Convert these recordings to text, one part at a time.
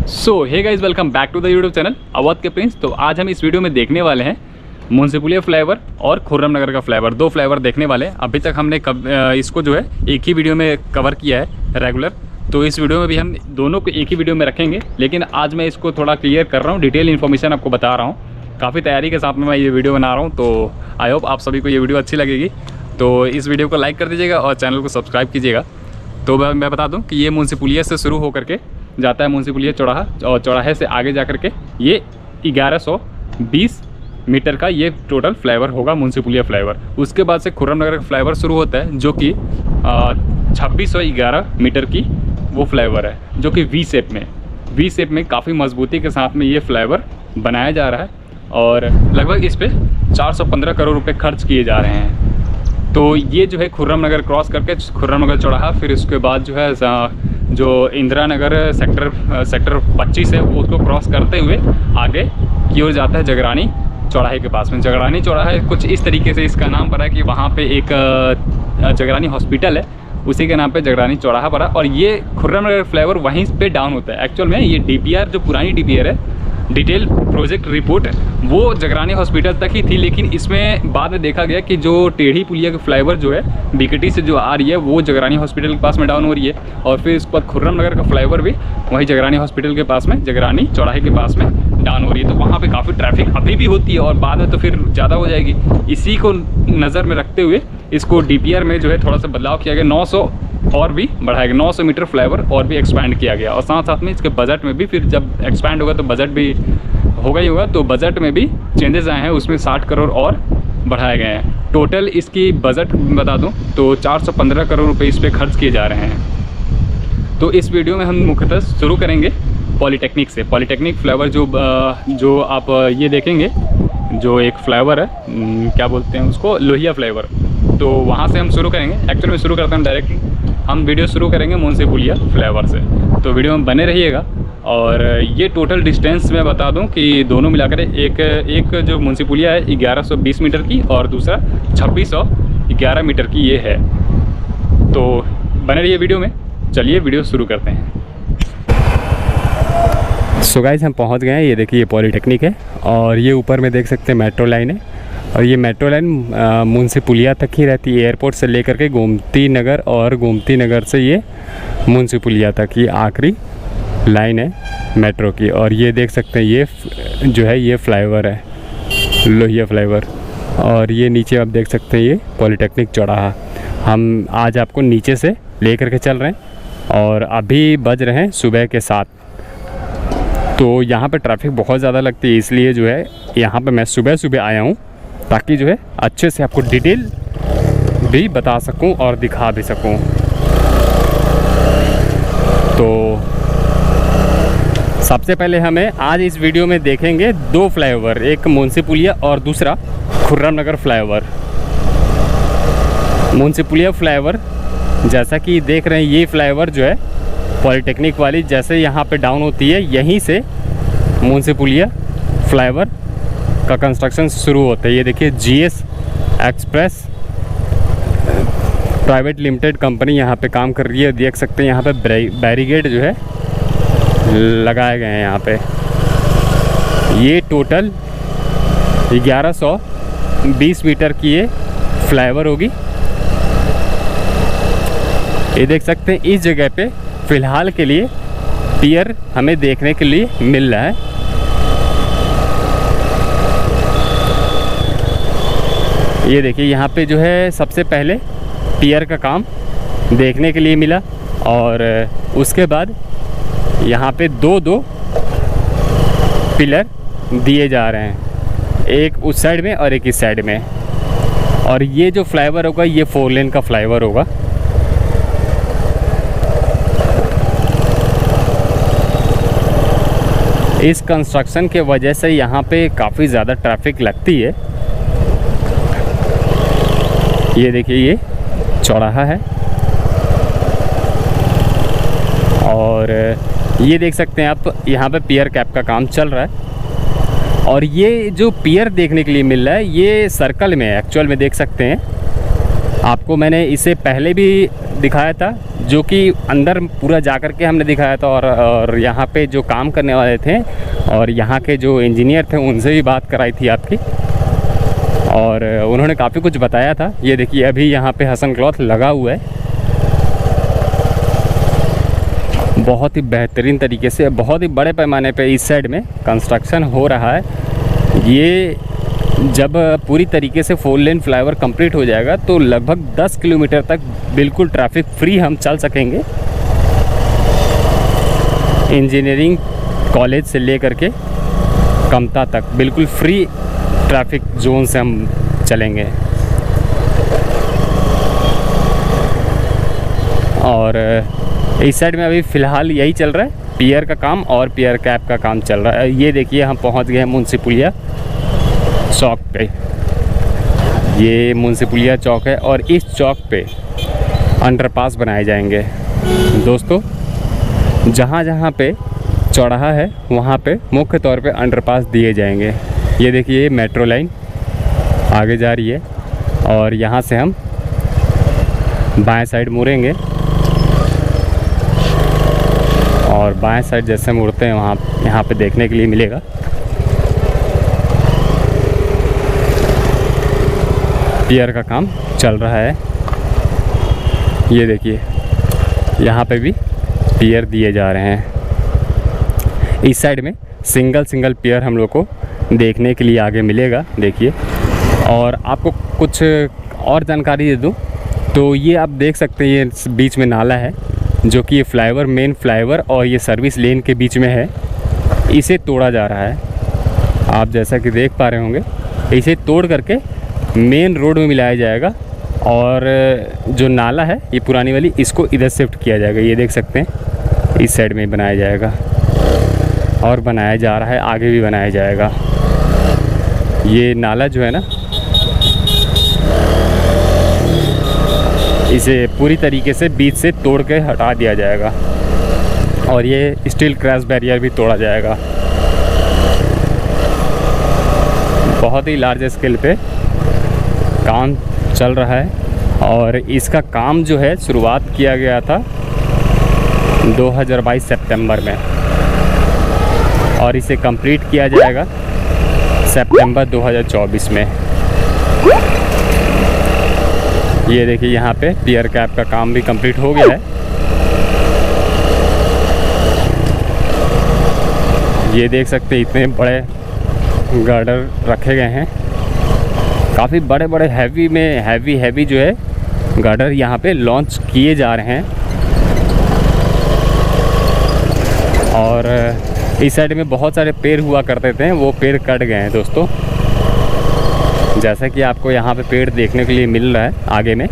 So hey guys, welcome back to the YouTube channel Awadh के prince. तो आज हम इस वीडियो में देखने वाले हैं मुंसिपुलिया फ्लाईओवर और खुर्रम नगर का फ्लाईओवर। दो फ्लाईओवर देखने वाले हैं। अभी तक हमने इसको जो है एक ही वीडियो में कवर किया है रेगुलर। तो इस वीडियो में भी हम दोनों को एक ही वीडियो में रखेंगे, लेकिन आज मैं इसको थोड़ा क्लियर कर रहा हूँ, डिटेल इन्फॉर्मेशन आपको बता रहा हूँ। काफ़ी तैयारी के साथ में मैं ये वीडियो बना रहा हूँ, तो आई होप आप सभी को ये वीडियो अच्छी लगेगी। तो इस वीडियो को लाइक कर दीजिएगा और चैनल को सब्सक्राइब कीजिएगा। तो मैं बता दूँ कि ये मुंसिपुलिया से शुरू होकर के जाता है मुंसिपुलिया चौराहा, और चौराहे से आगे जा कर के ये 1120 मीटर का ये टोटल फ्लाईओवर होगा, मुंसिपुलिया फ्लाईओवर। उसके बाद से खुर्रम नगर का फ्लाईओवर शुरू होता है, जो कि 2611 मीटर की वो फ्लाईओवर है, जो कि वी शेप में काफ़ी मजबूती के साथ में ये फ्लाईओवर बनाया जा रहा है। और लगभग इस पर 415 करोड़ रुपये खर्च किए जा रहे हैं। तो ये जो है खुर्रम नगर क्रॉस करके खुर्रम नगर चौराहा, फिर उसके बाद जो है जो इंदिरा नगर सेक्टर 25 है, वो उसको क्रॉस करते हुए आगे की ओर जाता है जगरानी चौराहे के पास में। जगरानी चौराहा कुछ इस तरीके से इसका नाम पड़ा है कि वहाँ पे एक जगरानी हॉस्पिटल है, उसी के नाम पे जगरानी चौराहा पड़ा। और ये खुर्रम नगर फ्लाईओवर वहीं पे डाउन होता है। एक्चुअल में ये DPR जो पुरानी DPR है, डिटेल प्रोजेक्ट रिपोर्ट, वो जगरानी हॉस्पिटल तक ही थी, लेकिन इसमें बाद में देखा गया कि जो टेढ़ी पुलिया का फ्लाईओवर जो है BKT से जो आ रही है, वो जगरानी हॉस्पिटल के पास में डाउन हो रही है। और फिर उसके बाद खुर्रम नगर का फ्लाईओवर भी वही जगरानी हॉस्पिटल के पास में, जगरानी चौराहे के पास में डाउन हो रही है। तो वहाँ पे काफ़ी ट्रैफिक अभी भी होती है और बाद में तो फिर ज़्यादा हो जाएगी। इसी को नज़र में रखते हुए इसको DPR में जो है थोड़ा सा बदलाव किया गया, 900 और भी बढ़ाया गया, 900 मीटर फ्लाईओवर और भी एक्सपैंड किया गया। और साथ साथ में इसके बजट में भी, फिर जब एक्सपैंड होगा तो बजट भी होगा ही होगा, तो बजट में भी चेंजेस आए हैं, उसमें 60 करोड़ और बढ़ाए गए हैं। टोटल इसकी बजट बता दूं तो 415 करोड़ रुपए इस पर खर्च किए जा रहे हैं। तो इस वीडियो में हम मुख्यतः शुरू करेंगे पॉलीटेक्निक से। पॉलीटेक्निक फ्लाईओवर जो आप ये देखेंगे, जो एक फ्लाईओवर है, क्या बोलते हैं उसको, लोहिया फ्लाईओवर। तो वहाँ से हम शुरू करेंगे। एक्चुअली में शुरू करते हैं डायरेक्टली, हम वीडियो शुरू करेंगे मुंसिपुलिया फ्लाईओवर से। तो वीडियो में बने रहिएगा। और ये टोटल डिस्टेंस मैं बता दूं कि दोनों मिलाकर एक जो मुंसिपुलिया है 1120 मीटर की, और दूसरा 2611 मीटर की ये है। तो बने रहिए वीडियो में। चलिए वीडियो शुरू करते हैं। सो गाइस, हम पहुंच गए हैं। ये देखिए, ये पॉलीटेक्निक है और ये ऊपर में देख सकते हैं मेट्रो लाइन है। और ये मेट्रो लाइन मुंसिपुलिया तक ही रहती है, एयरपोर्ट से लेकर के गोमती नगर, और गोमती नगर से ये मुंसिपुलिया तक ये आखिरी लाइन है मेट्रो की। और ये देख सकते हैं, ये जो है ये फ्लाईओवर है, लोहिया फ्लाईओवर। और ये नीचे आप देख सकते हैं, ये पॉलीटेक्निक चौराहा। हम आज आपको नीचे से ले करके चल रहे हैं और अभी बज रहे हैं सुबह के 7। तो यहाँ पे ट्रैफिक बहुत ज़्यादा लगती है, इसलिए जो है यहाँ पे मैं सुबह सुबह आया हूँ, ताकि जो है अच्छे से आपको डिटेल भी बता सकूँ और दिखा भी सकूँ। तो सबसे पहले हमें आज इस वीडियो में देखेंगे दो फ्लाईओवर, एक मुंसिपुलिया और दूसरा खुर्रम नगर फ्लाईओवर। मुंसिपुलिया फ्लाईओवर जैसा कि देख रहे हैं, ये फ्लाईओवर जो है पॉलीटेक्निक वाली, जैसे यहाँ पे डाउन होती है, यहीं से मुंसिपुलिया फ्लाईओवर का कंस्ट्रक्शन शुरू होता है। ये देखिए, GS express private limited company यहाँ पे काम कर रही है। देख सकते हैं यहाँ पे बैरिकेड जो है लगाए गए हैं यहाँ पे। ये टोटल 1120 मीटर की ये फ्लाईओवर होगी। ये देख सकते हैं, इस जगह पे फ़िलहाल के लिए पियर हमें देखने के लिए मिल रहा है। ये देखिए, यहाँ पे जो है सबसे पहले पियर का काम देखने के लिए मिला, और उसके बाद यहाँ पे दो पिलर दिए जा रहे हैं, एक उस साइड में और एक इस साइड में। और ये जो फ्लाईओवर होगा, ये 4 लेन का फ्लाईओवर होगा। इस कंस्ट्रक्शन के वजह से यहाँ पे काफ़ी ज़्यादा ट्रैफिक लगती है। ये देखिए, ये चौराहा है और ये देख सकते हैं आप, यहाँ पे पियर कैप का काम चल रहा है। और ये जो पियर देखने के लिए मिल रहा है, ये सर्कल में है। एक्चुअल में देख सकते हैं, आपको मैंने इसे पहले भी दिखाया था जो कि अंदर पूरा जा कर के हमने दिखाया था, और यहाँ पे जो काम करने वाले थे और यहाँ के जो इंजीनियर थे उनसे भी बात कराई थी आपकी, और उन्होंने काफ़ी कुछ बताया था। ये देखिए अभी यहाँ पे हसन क्लॉथ लगा हुआ है, बहुत ही बेहतरीन तरीके से, बहुत ही बड़े पैमाने पे इस साइड में कंस्ट्रक्शन हो रहा है। ये जब पूरी तरीके से 4 लेन फ्लाईओवर कंप्लीट हो जाएगा तो लगभग 10 किलोमीटर तक बिल्कुल ट्रैफिक फ्री हम चल सकेंगे। इंजीनियरिंग कॉलेज से लेकर के कमता तक बिल्कुल फ्री ट्रैफिक जोन से हम चलेंगे। और इस साइड में अभी फ़िलहाल यही चल रहा है, पियर का काम और पियर कैप का काम चल रहा है। ये देखिए हम पहुंच गए हैं मुंशी-पुलिया चौक पे। ये मुंशी-पुलिया चौक है और इस चौक पे अंडरपास बनाए जाएंगे दोस्तों। जहाँ जहाँ पे चौराहा है वहाँ पे मुख्य तौर पे अंडरपास दिए जाएंगे। ये देखिए मेट्रो लाइन आगे जा रही है और यहाँ से हम बाएं साइड मुड़ेंगे और बाएं साइड जैसे मुड़ते हैं वहाँ यहाँ पे देखने के लिए मिलेगा पियर का काम चल रहा है। ये देखिए यहाँ पे भी पियर दिए जा रहे हैं। इस साइड में सिंगल पियर हम लोग को देखने के लिए आगे मिलेगा। देखिए, और आपको कुछ और जानकारी दे दूं तो ये आप देख सकते हैं, ये बीच में नाला है जो कि ये फ्लाईओवर, मेन फ्लाईओवर और ये सर्विस लेन के बीच में है। इसे तोड़ा जा रहा है, आप जैसा कि देख पा रहे होंगे। इसे तोड़ करके मेन रोड में मिलाया जाएगा और जो नाला है ये पुरानी वाली, इसको इधर शिफ्ट किया जाएगा। ये देख सकते हैं इस साइड में बनाया जाएगा और बनाया जा रहा है, आगे भी बनाया जाएगा। ये नाला जो है ना, इसे पूरी तरीके से बीच से तोड़ के हटा दिया जाएगा और ये स्टील क्रैश बैरियर भी तोड़ा जाएगा। बहुत ही लार्ज स्केल पे काम चल रहा है और इसका काम जो है शुरुआत किया गया था 2022 सितंबर में और इसे कंप्लीट किया जाएगा सितंबर 2024 में। ये देखिए यहाँ पे पियर कैप का काम भी कंप्लीट हो गया है। ये देख सकते हैं इतने बड़े गर्डर रखे गए हैं, काफ़ी बड़े बड़े हैवी जो है गर्डर यहाँ पे लॉन्च किए जा रहे हैं। और इस साइड में बहुत सारे पेड़ हुआ करते थे, वो पेड़ कट गए हैं दोस्तों। जैसा कि आपको यहाँ पे पेड़ देखने के लिए मिल रहा है आगे में,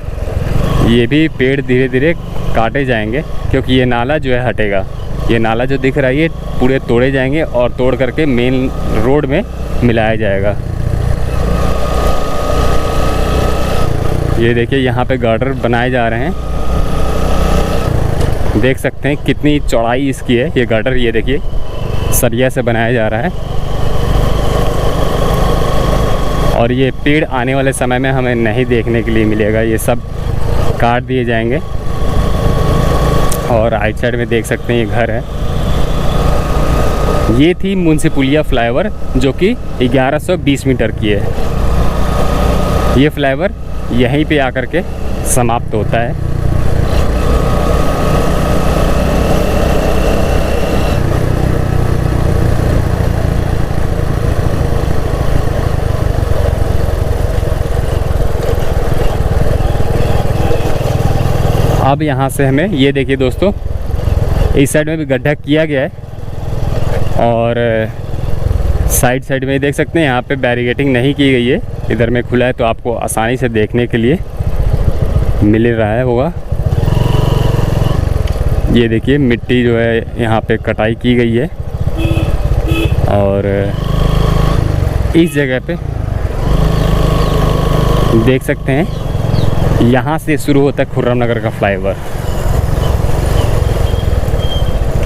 ये भी पेड़ धीरे धीरे काटे जाएंगे क्योंकि ये नाला जो है हटेगा। ये नाला जो दिख रहा है ये पूरे तोड़े जाएंगे और तोड़ करके मेन रोड में मिलाया जाएगा। ये देखिए यहाँ पे गार्डर बनाए जा रहे हैं, देख सकते हैं कितनी चौड़ाई इसकी है ये गार्डर। ये देखिए सरिया से बनाया जा रहा है और ये पेड़ आने वाले समय में हमें नहीं देखने के लिए मिलेगा, ये सब काट दिए जाएंगे। और राइट साइड में देख सकते हैं ये घर है। ये थी मुंशी-पुलिया फ्लाईओवर जो कि 1120 मीटर की है। ये फ्लाईओवर यहीं पे आकर के समाप्त होता है। अब यहाँ से हमें ये देखिए दोस्तों, इस साइड में भी गड्ढा किया गया है और साइड में देख सकते हैं यहाँ पे बैरिकेडिंग नहीं की गई है, इधर में खुला है तो आपको आसानी से देखने के लिए मिल रहा है होगा। ये देखिए मिट्टी जो है यहाँ पे कटाई की गई है और इस जगह पे देख सकते हैं यहाँ से शुरू होता है खुर्रम नगर का फ्लाईओवर।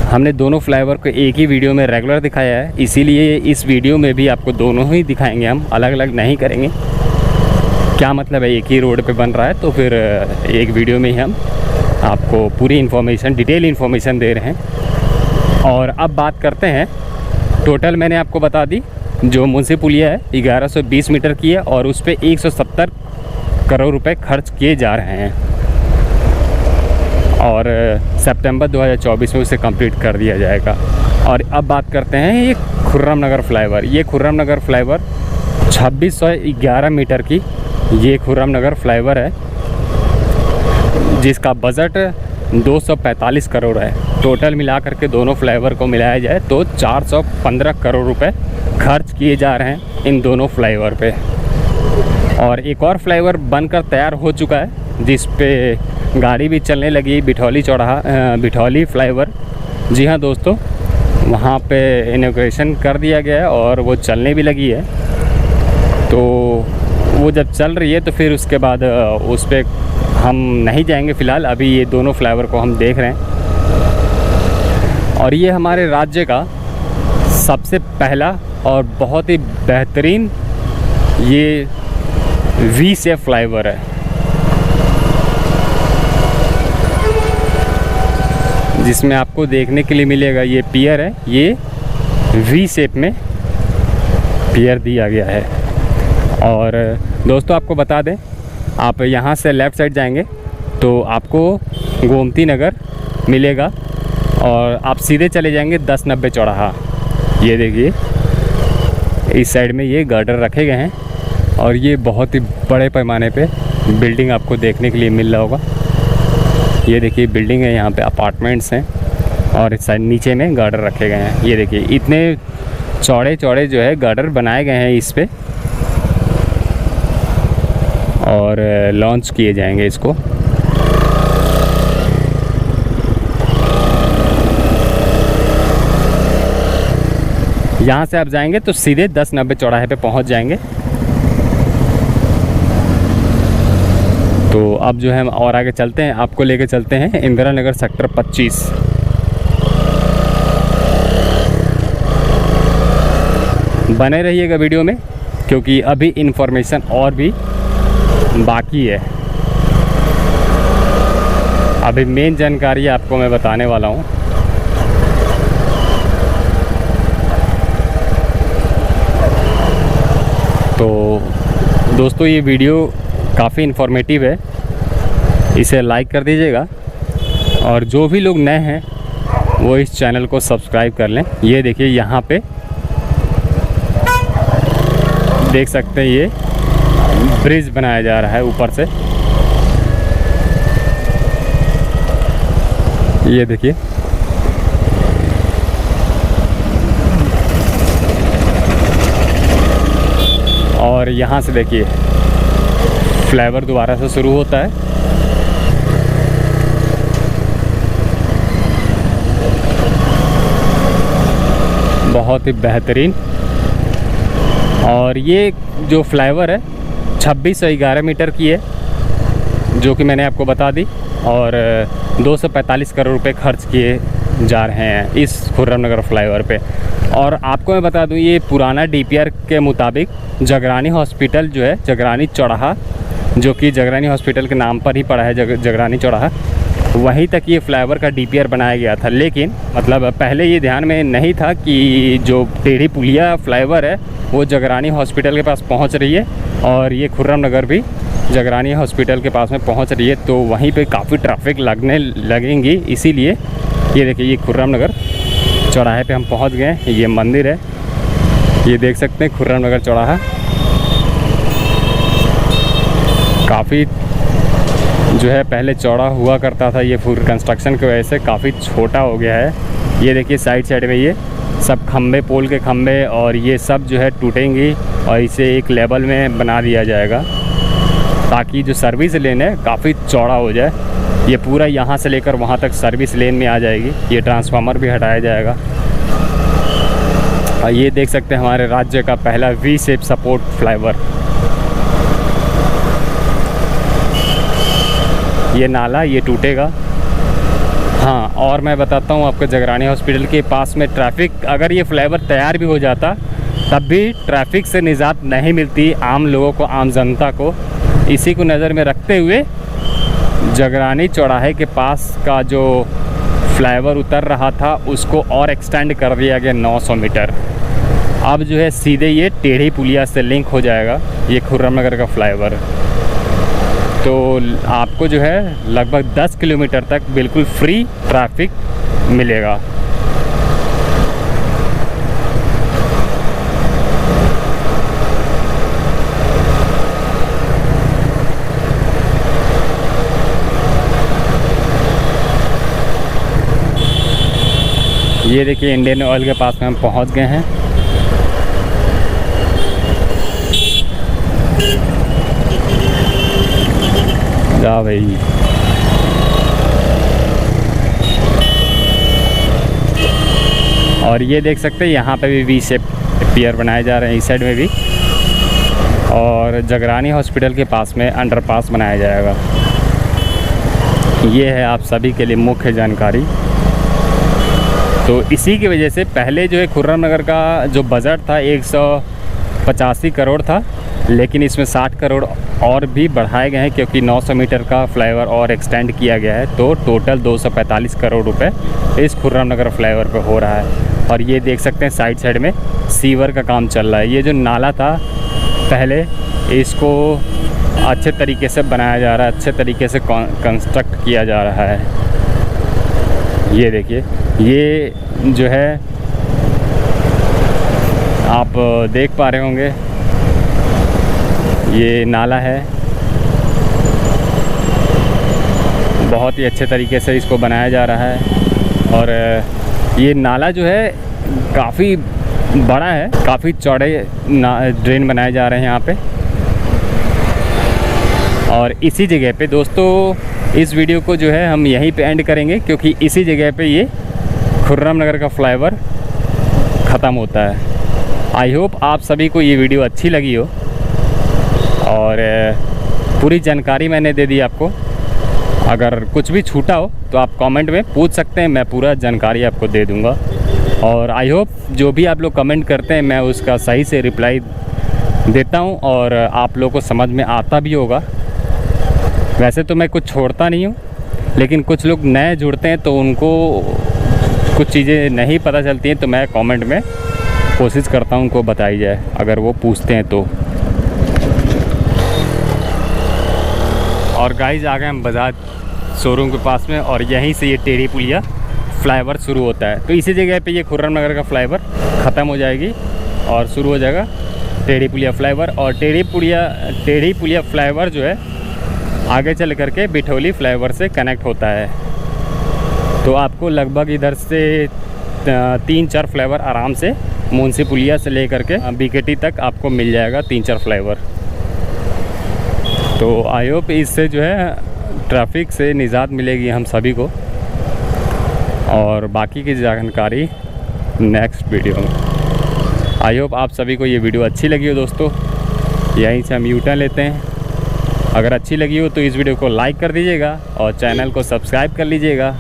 हमने दोनों फ्लाईओवर को एक ही वीडियो में रेगुलर दिखाया है, इसीलिए इस वीडियो में भी आपको दोनों ही दिखाएंगे, हम अलग अलग नहीं करेंगे। क्या मतलब है, एक ही रोड पे बन रहा है तो फिर एक वीडियो में ही हम आपको पूरी इन्फॉर्मेशन, डिटेल इन्फॉर्मेशन दे रहे हैं। और अब बात करते हैं, टोटल मैंने आपको बता दी जो मुंशी पुलिया है 1120 मीटर की है और उस पर 170 करोड़ रुपए खर्च किए जा रहे हैं और सितंबर 2024 में उसे कंप्लीट कर दिया जाएगा। और अब बात करते हैं ये खुर्रम नगर फ्लाईओवर। ये खुर्रम नगर फ्लाईओवर 2611 मीटर की ये खुर्रम नगर फ्लाईओवर है, जिसका बजट 245 करोड़ है। टोटल मिलाकर के दोनों फ्लाईओवर को मिलाया जाए तो 415 करोड़ रुपए खर्च किए जा रहे हैं इन दोनों फ्लाईओवर पे। और एक और फ्लाईओवर बनकर तैयार हो चुका है जिस पे गाड़ी भी चलने लगी, बिठौली चौराहा, बिठौली फ्लाईओवर। जी हाँ दोस्तों, वहाँ पे इनॉग्रेशन कर दिया गया है और वो चलने भी लगी है। तो वो जब चल रही है तो फिर उसके बाद उस पर हम नहीं जाएंगे फ़िलहाल, अभी ये दोनों फ्लाईओवर को हम देख रहे हैं। और ये हमारे राज्य का सबसे पहला और बहुत ही बेहतरीन ये वी शेप फ्लाईओवर है, जिसमें आपको देखने के लिए मिलेगा ये पियर है, ये वी शेप में पियर दिया गया है। और दोस्तों आपको बता दें, आप यहाँ से लेफ़्ट साइड जाएंगे तो आपको गोमती नगर मिलेगा और आप सीधे चले जाएंगे 1090 चौराहा। ये देखिए इस साइड में ये गार्डर रखे गए हैं और ये बहुत ही बड़े पैमाने पे बिल्डिंग आपको देखने के लिए मिल रहा होगा। ये देखिए बिल्डिंग है, यहाँ पे अपार्टमेंट्स हैं और इस साइड नीचे में गार्डर रखे गए हैं। ये देखिए इतने चौड़े चौड़े जो है गार्डर बनाए गए हैं इस पे और लॉन्च किए जाएंगे इसको। यहाँ से आप जाएंगे तो सीधे 1090 चौराहे पे पहुँच जाएंगे। तो अब जो है हम और आगे चलते हैं, आपको लेके चलते हैं इंदिरा नगर सेक्टर 25। बने रहिएगा वीडियो में क्योंकि अभी इन्फॉर्मेशन और भी बाकी है। अभी मेन जानकारी आपको मैं बताने वाला हूँ। तो दोस्तों ये वीडियो काफ़ी इन्फॉर्मेटिव है, इसे लाइक कर दीजिएगा और जो भी लोग नए हैं वो इस चैनल को सब्सक्राइब कर लें। ये देखिए यहाँ पे देख सकते हैं ये ब्रिज बनाया जा रहा है ऊपर से। ये देखिए और यहाँ से देखिए फ्लाईओवर दोबारा से शुरू होता है। बहुत ही बेहतरीन। और ये जो फ्लाईओवर है 2611 मीटर की है, जो कि मैंने आपको बता दी, और 245 करोड़ रुपए खर्च किए जा रहे हैं इस खुर्रम नगर फ्लाईओवर पे। और आपको मैं बता दूं ये पुराना डीपीआर के मुताबिक जगरानी हॉस्पिटल जो है, जगरानी चौराहा, जो कि जगरानी हॉस्पिटल के नाम पर ही पड़ा है जगरानी चौराहा, वहीं तक ये फ्लाईओवर का डीपीआर बनाया गया था। लेकिन मतलब पहले ये ध्यान में नहीं था कि जो टेढ़ी पुलिया फ्लाईओवर है वो जगरानी हॉस्पिटल के पास पहुंच रही है और ये खुर्रम नगर भी जगरानी हॉस्पिटल के पास में पहुंच रही है, तो वहीं पे काफ़ी ट्रैफिक लगेंगी। इसीलिए ये देखिए ये खुर्रम नगर चौराहे पे हम पहुंच गए। ये मंदिर है, ये देख सकते हैं खुर्रम नगर चौराहा। काफ़ी जो है पहले चौड़ा हुआ करता था, ये फुल कंस्ट्रक्शन की वजह से काफ़ी छोटा हो गया है। ये देखिए साइड साइड में ये सब खम्भे, पोल के खम्भे और ये सब जो है टूटेंगी और इसे एक लेवल में बना दिया जाएगा ताकि जो सर्विस लेन है काफ़ी चौड़ा हो जाए। ये पूरा यहाँ से लेकर वहाँ तक सर्विस लेन में आ जाएगी। ये ट्रांसफार्मर भी हटाया जाएगा। और ये देख सकते हैं हमारे राज्य का पहला वी शेप सपोर्ट फ्लाईओवर। ये नाला ये टूटेगा। हाँ, और मैं बताता हूँ आपको, जगरानी हॉस्पिटल के पास में ट्रैफिक, अगर ये फ्लाईओवर तैयार भी हो जाता तब भी ट्रैफिक से निजात नहीं मिलती आम लोगों को, आम जनता को। इसी को नज़र में रखते हुए जगरानी चौराहे के पास का जो फ्लाईओवर उतर रहा था उसको और एक्सटेंड कर दिया गया 900 मीटर। अब जो है सीधे ये टेढ़ी पुलिया से लिंक हो जाएगा ये खुर्रम नगर का फ्लाईओवर। तो आपको जो है लगभग 10 किलोमीटर तक बिल्कुल फ्री ट्रैफिक मिलेगा। ये देखिए इंडियन ऑयल के पास में हम पहुंच गए हैं। जा भाई, और ये देख सकते हैं यहाँ पे भी वी शेप पियर बनाए जा रहे हैं इस साइड में भी, और जगरानी हॉस्पिटल के पास में अंडरपास बनाया जाएगा। ये है आप सभी के लिए मुख्य जानकारी। तो इसी की वजह से पहले जो है खुर्रम नगर का जो बजट था 185 करोड़ था, लेकिन इसमें 60 करोड़ और भी बढ़ाए गए हैं क्योंकि 900 मीटर का फ्लाईओवर और एक्सटेंड किया गया है। तो टोटल 245 करोड़ रुपए इस खुर्रम नगर फ्लाईओवर पे हो रहा है। और ये देख सकते हैं साइड में सीवर का काम चल रहा है। ये जो नाला था पहले, इसको अच्छे तरीके से बनाया जा रहा है, अच्छे तरीके से कंस्ट्रक्ट किया जा रहा है। ये देखिए, ये जो है आप देख पा रहे होंगे, ये नाला है। बहुत ही अच्छे तरीके से इसको बनाया जा रहा है। और ये नाला जो है काफ़ी बड़ा है, काफ़ी चौड़े ड्रेन बनाए जा रहे हैं यहाँ पे। और इसी जगह पे दोस्तों इस वीडियो को जो है हम यहीं पे एंड करेंगे, क्योंकि इसी जगह पे ये खुर्रम नगर का फ्लाईओवर ख़त्म होता है। आई होप आप सभी को ये वीडियो अच्छी लगी हो और पूरी जानकारी मैंने दे दी आपको। अगर कुछ भी छूटा हो तो आप कमेंट में पूछ सकते हैं, मैं पूरा जानकारी आपको दे दूंगा। और आई होप जो भी आप लोग कमेंट करते हैं मैं उसका सही से रिप्लाई देता हूं और आप लोगों को समझ में आता भी होगा। वैसे तो मैं कुछ छोड़ता नहीं हूँ, लेकिन कुछ लोग नए जुड़ते हैं तो उनको कुछ चीज़ें नहीं पता चलती हैं, तो मैं कमेंट में कोशिश करता हूँ उनको बताई जाए अगर वो पूछते हैं तो। और गाइज आ गए हम बजाज शोरूम के पास में, और यहीं से ये टेढ़ी पुलिया फ्लाईओवर शुरू होता है। तो इसी जगह पे ये खुर्रम नगर का फ्लाईओवर ख़त्म हो जाएगी और शुरू हो जाएगा टेढ़ी पुलिया फ्लाईओवर। और टेढ़ी पुलिया फ्लाईओवर जो है आगे चल करके बिठौली फ्लाईओवर से कनेक्ट होता है। तो आपको लगभग इधर से 3-4 फ्लाईओवर आराम से मुंशी पुलिया से लेकर के बीकेटी तक आपको मिल जाएगा, 3-4 फ्लाईओवर। तो आई होप इससे जो है ट्रैफिक से निजात मिलेगी हम सभी को, और बाकी की जानकारी नेक्स्ट वीडियो में। आई होप आप सभी को ये वीडियो अच्छी लगी हो दोस्तों। यहीं से हम यूटर्न लेते हैं। अगर अच्छी लगी हो तो इस वीडियो को लाइक कर दीजिएगा और चैनल को सब्सक्राइब कर लीजिएगा।